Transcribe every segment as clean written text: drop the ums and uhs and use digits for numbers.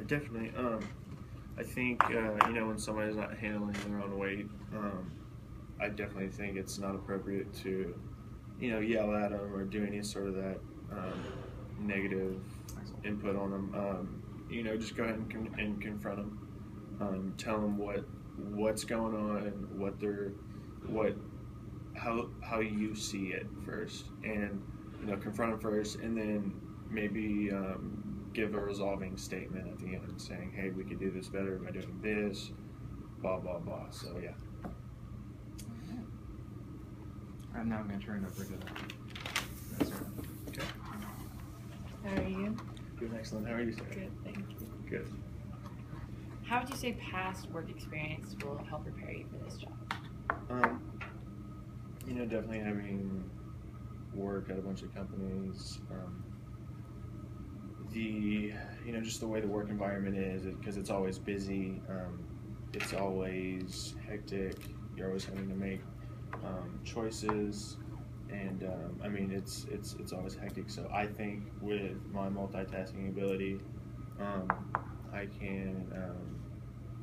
definitely. I think when somebody's not handling their own weight, I definitely think it's not appropriate to yell at them or do any sort of that negative input on them. Just go ahead and confront them. Tell them what's going on, how you see it first, and confront them first, and then maybe give a resolving statement at the end, saying, "Hey, we could do this better by doing this, blah blah blah." So yeah. And now I'm gonna turn it over to that's right. Okay. How are you? Doing excellent. How are you, sir? Good, thank you. Good. How would you say past work experience will help prepare you for this job? Definitely having worked at a bunch of companies. Just the way the work environment is, because it's always busy. It's always hectic. You're always having to make choices, and it's always hectic. So I think with my multitasking ability, I can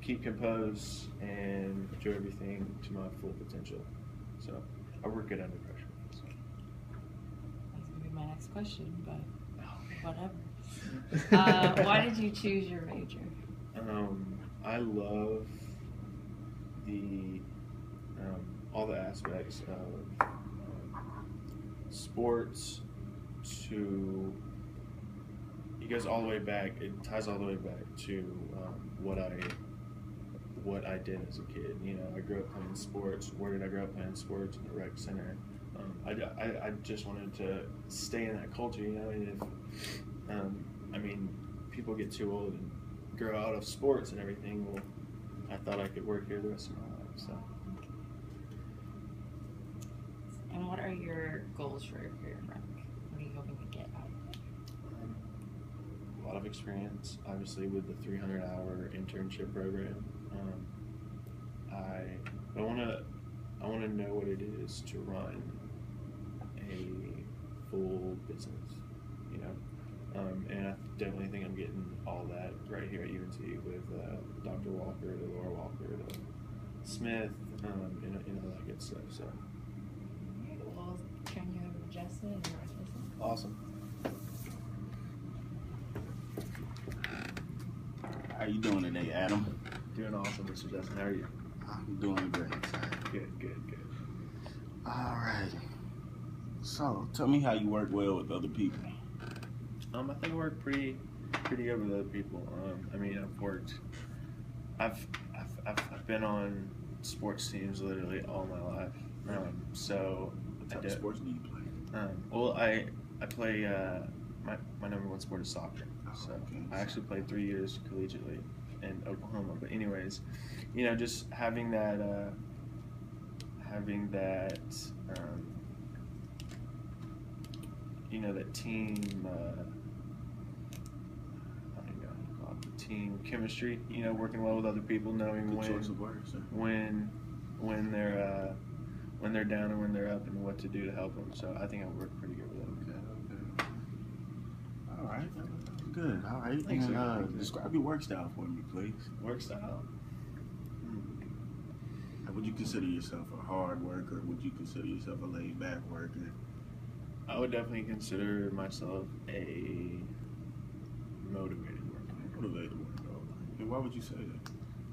keep composed and do everything to my full potential. So I work good under pressure. So. That's gonna be my next question, but whatever. Why did you choose your major? I love all the aspects of sports. It goes all the way back. It ties all the way back to what I did as a kid. I grew up playing sports. Where did I grow up playing sports? In the rec center. I just wanted to stay in that culture. And if people get too old and grow out of sports and everything, well, I thought I could work here the rest of my life. So. And what are your goals for your career in rec? What are you hoping to get out of it? A lot of experience, obviously, with the 300-hour internship program. I want to know what it is to run a full business, and I definitely think I'm getting all that right here at UNT with Dr. Walker, to Laura Walker, to Smith, and all that good stuff. So. Alright, well, I'll turn you over to Jessa and the rest of us. Awesome. How you doing today, Adam? Doing awesome, Mr. Justin. How are you? I'm doing great. Good. All right. So, tell me how you work well with other people. I think I work pretty good with other people. I've been on sports teams literally all my life. What type of sports do you play? I play. My number one sport is soccer. So okay. I actually played 3 years collegiately in Oklahoma. But anyways, just having that that team. Team chemistry. Working well with other people, knowing Good choice of words, sir. when they're down and when they're up, and what to do to help them. So I think I work pretty good with them. Okay. All right. Good. All right. Thanks, And, describe your work style for me, please. Work style. Would you consider yourself a hard worker? Would you consider yourself a laid-back worker? I would definitely consider myself a motivated worker. Motivated worker. And why would you say that?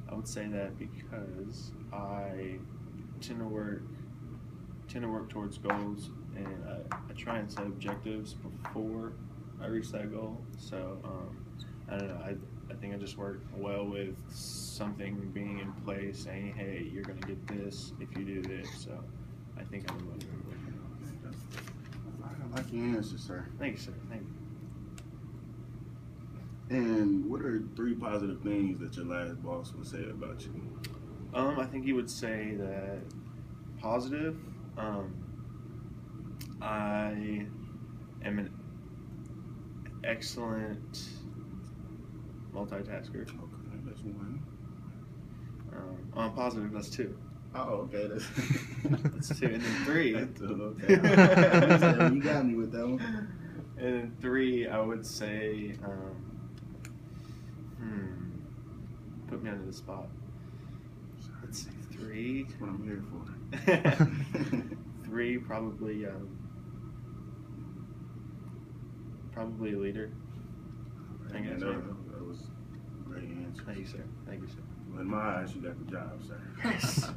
I would say that because I tend to work towards goals, and I try and set objectives before I reach that goal. So I don't know. I think I just work well with something being in place, saying, "Hey, you're gonna get this if you do this." So I think I'm a motivated worker. I like your answer, sir. Thank you, sir. Thank you. And what are 3 positive things that your last boss would say about you? I think he would say that positive. I am an excellent multitasker. Okay, that's 1. Positive, that's 2. Oh, okay. That's, That's 2. And then 3. That's 2, okay. You got me with that one. And then 3, I would say, put me under the spot. Let's see, 3. That's what I'm here for. 3, probably a leader. I think Man, that's right. that was a great answer. Thank you, sir. Thank you, sir. Well, in my eyes, you got the job, sir. Yes.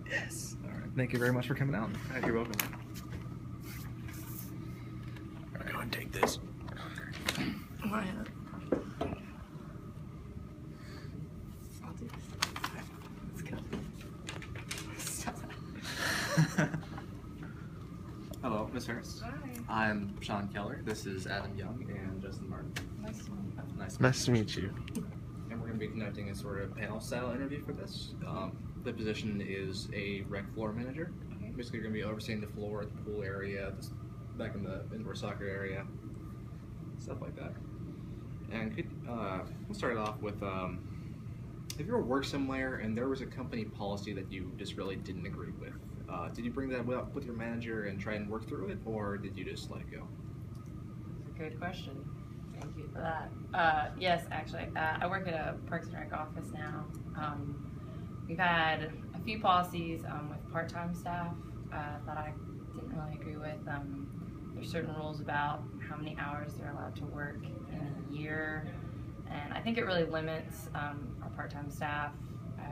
Yes. All right. Thank you very much for coming out. You're welcome. All right, go and take this. I'll do this. Let's go. Stop that. Hello, Ms. Harris. Hi. I'm Sean Keller. This is Adam Young and Justin Martin. Nice to meet you. Nice to meet you. And we're going to be conducting a sort of panel-style interview for this. The position is a rec floor manager. Okay. Basically, you're going to be overseeing the floor, the pool area, back in the indoor soccer area, stuff like that. And we'll start it off with, if you were to work somewhere and there was a company policy that you just really didn't agree with, did you bring that up with your manager and try and work through it, or did you just let it go? That's a good question. Thank you for that. Yes, actually, I work at a Parks and Rec office now. We've had a few policies with part-time staff that I didn't really agree with. There's certain rules about how many hours they're allowed to work in a year, and I think it really limits our part-time staff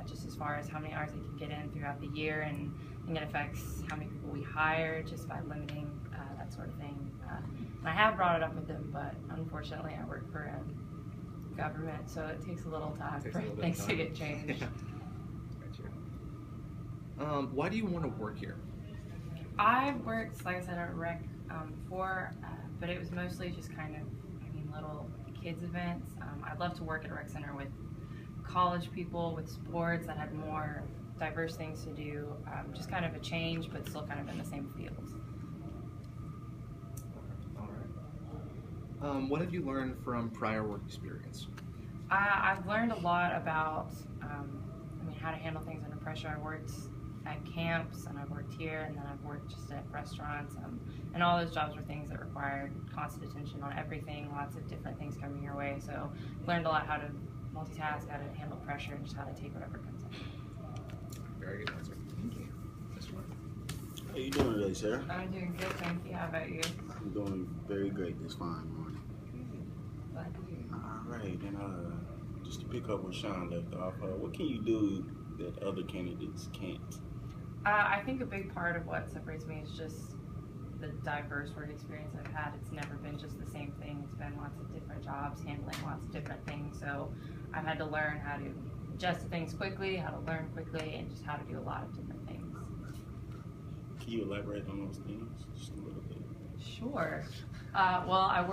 just as far as how many hours they can get in throughout the year, and I think it affects how many people we hire just by limiting that sort of thing. And I have brought it up with them, but unfortunately I work for a government, so it takes a little time for things to get changed. Yeah. Gotcha. Why do you want to work here? I've worked, like I said, at a rec before, but it was mostly just kind of, little kids events. I'd love to work at a rec center with college people, with sports that had more diverse things to do, just kind of a change, but still kind of in the same field. All right. What have you learned from prior work experience? I've learned a lot about, how to handle things under pressure. I worked at camps, and I've worked here, and then I've worked just at restaurants, and all those jobs were things that required constant attention on everything, lots of different things coming your way. So learned a lot how to multitask, how to handle pressure, and just how to take whatever comes in. Very good answer. Thank you. Mr. Martin. How you doing today, sir? I'm doing good, thank you. How about you? I'm doing very great this fine morning. Glad to hear. All right, and just to pick up where Sean left off, what can you do that other candidates can't? I think a big part of what separates me is just the diverse work experience I've had. It's never been just the same thing. It's been lots of different jobs, handling lots of different things. So I've had to learn how to adjust to things quickly, how to learn quickly, and just how to do a lot of different things. Can you elaborate on those things just a little bit? Sure. Well, I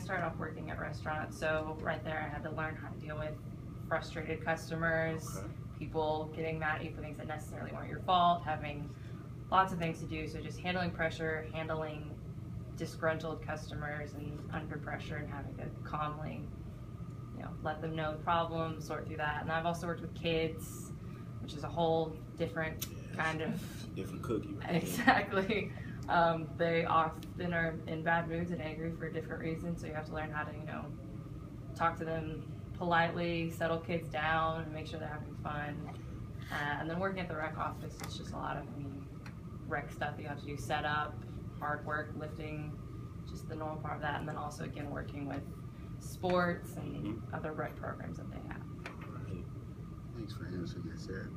started off working at restaurants, so right there I had to learn how to deal with frustrated customers, Okay. people getting mad at you for things that necessarily weren't your fault, having lots of things to do. So just handling pressure, handling disgruntled customers and under pressure, and having to calmly, let them know the problem, sort through that. And I've also worked with kids, which is a whole different kind of different cookie. Right? Exactly. They often are in bad moods and angry for different reasons, so you have to learn how to, talk to them politely, settle kids down, and make sure they're having fun. And then working at the rec office, it's just a lot of rec stuff that you have to do, set up, hard work, lifting, just the normal part of that, and then also, again, working with sports and other rec programs that they have. All right. Thanks for answering that, sir.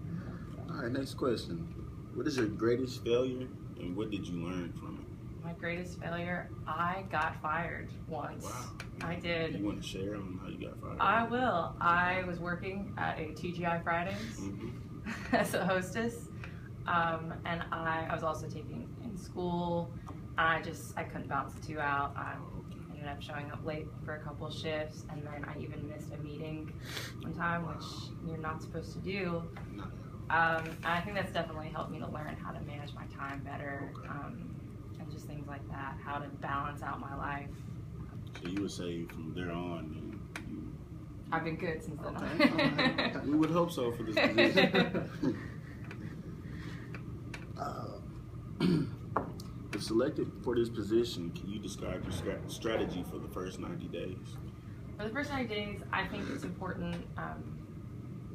All right, next question. What is your greatest failure, and what did you learn from it? My greatest failure, I got fired once. Wow. I did. You want to share on how you got fired? I will. I was working at a TGI Fridays as a hostess, and I was also taking in school. I couldn't balance the two out. I ended up showing up late for a couple shifts, and then I even missed a meeting one time, which you're not supposed to do. And I think that's definitely helped me to learn how to manage my time better, and just things like that, how to balance out my life. So you would say from there on, I've been good since then. Okay. We would hope so for this position. If selected for this position, can you describe your strategy for the first 90 days? For the first 90 days, I think it's important.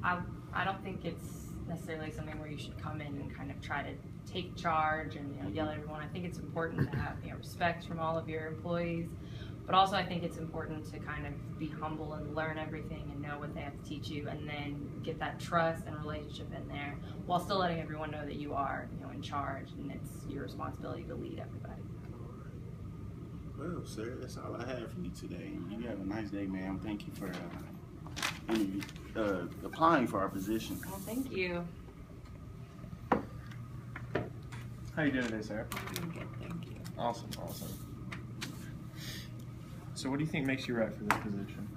I don't think it's necessarily something where you should come in and kind of try to take charge and yell at everyone. I think it's important to have respect from all of your employees, but also I think it's important to kind of be humble and learn everything and know what they have to teach you, and then get that trust and relationship in there while still letting everyone know that you are in charge and it's your responsibility to lead everybody. Well, sir, that's all I have for you today. You have a nice day, ma'am. Thank you for applying for our position. Well, thank you. How you doing today, Sarah? I'm doing good, thank you. Awesome. So what do you think makes you right for this position?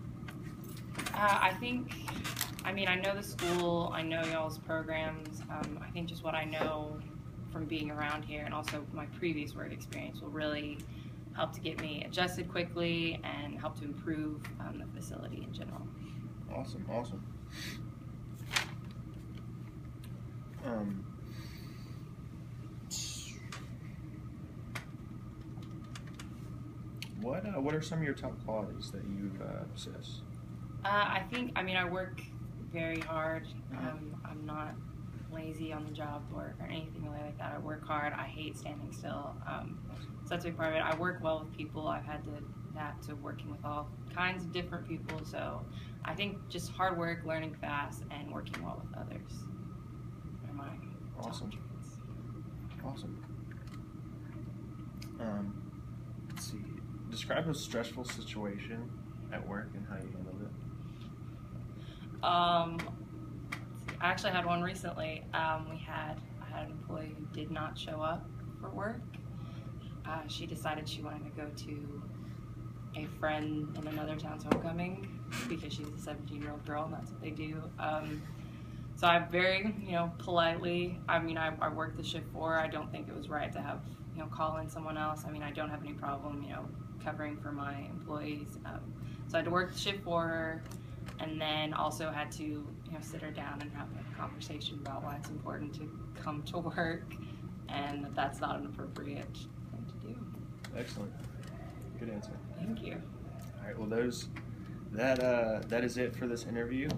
I know the school, I know y'all's programs. I think just what I know from being around here and also my previous work experience will really help to get me adjusted quickly and help to improve the facility in general. Awesome. What are some of your top qualities that you possess? I work very hard. I'm not lazy on the job work or anything really like that. I work hard. I hate standing still. So that's a big part of it. I work well with people. I've had to adapt to working with all kinds of different people. So I think just hard work, learning fast, and working well with others are my Awesome. top traits. Awesome. Let's see. Describe a stressful situation at work and how you handled it. Let's see. I actually had one recently. I had an employee who did not show up for work. She decided she wanted to go to a friend in another town's homecoming because she's a 17-year-old girl and that's what they do. So I very, politely, I worked the shift for her. I don't think it was right to have, call in someone else. I don't have any problem, covering for my employees. So I had to work the shift for her and then also had to, sit her down and have a conversation about why it's important to come to work and that that's not an appropriate thing to do. Excellent. Good answer. Thank you. All right. Well, that is it for this interview.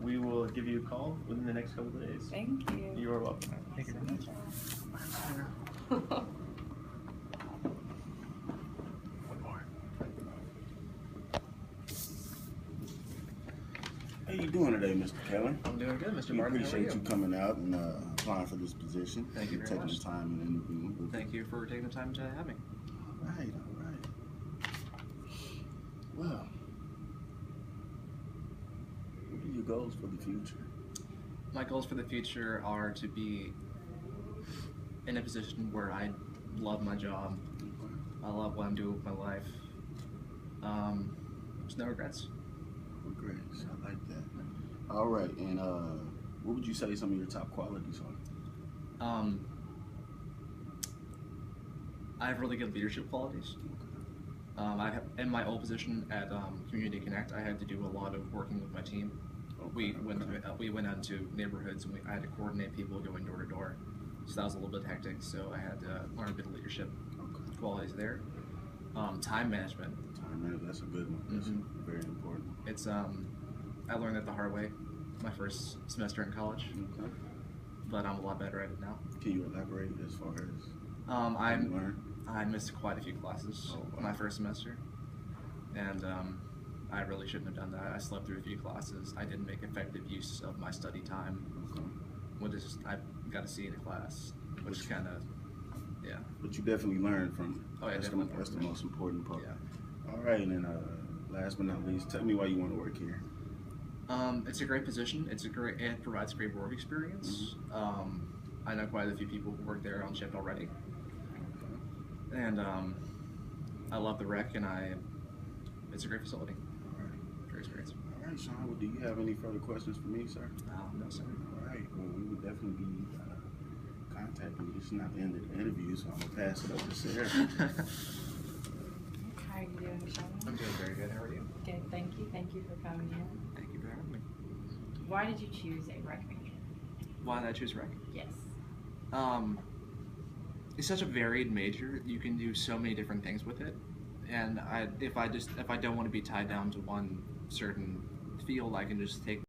We will give you a call within the next couple of days. Thank you. You are welcome. Thank you very much. How you doing today, Mr. Keller? I'm doing good, Mr. We Martin. How are appreciate you? you coming out and applying for this position. Thank you very taking much. the time and interviewing. with Thank you for taking the time to have me. All right. Well, what are your goals for the future? My goals for the future are to be in a position where I love my job. I love what I'm doing with my life. There's no regrets. Well, great. I like that. All right. And what would you say some of your top qualities are? I have really good leadership qualities. In my old position at Community Connect, I had to do a lot of working with my team. We went out into neighborhoods and I had to coordinate people going door to door. So that was a little bit hectic. So I had to learn a bit of leadership qualities there. Time management. That's a good one. That's very important. It's I learned that the hard way my first semester in college, but I'm a lot better at it now. Can you elaborate as far as I missed quite a few classes my first semester, and I really shouldn't have done that. I slept through a few classes. I didn't make effective use of my study time. I got a C in a class, which kind of, yeah. But you definitely learned from it. Oh yeah, That's the most important part. Yeah. All right, and last but not least, tell me why you want to work here. It's a great position. It provides great work experience. I know quite a few people who work there on shift already, and I love the rec, and it's a great facility. All right. Great experience. All right, Sean. Well, do you have any further questions for me, sir? No, sir. All right. Well, we would definitely be contacting you. This is not the end of the interview, so I'm gonna pass it over to Sarah. How are you doing, Sean? I'm doing very good. How are you? Good, thank you. Thank you for coming in. Thank you for having me. Why did you choose a rec major? Why did I choose rec? Yes. It's such a varied major. You can do so many different things with it, and if I don't want to be tied down to one certain field, I can just take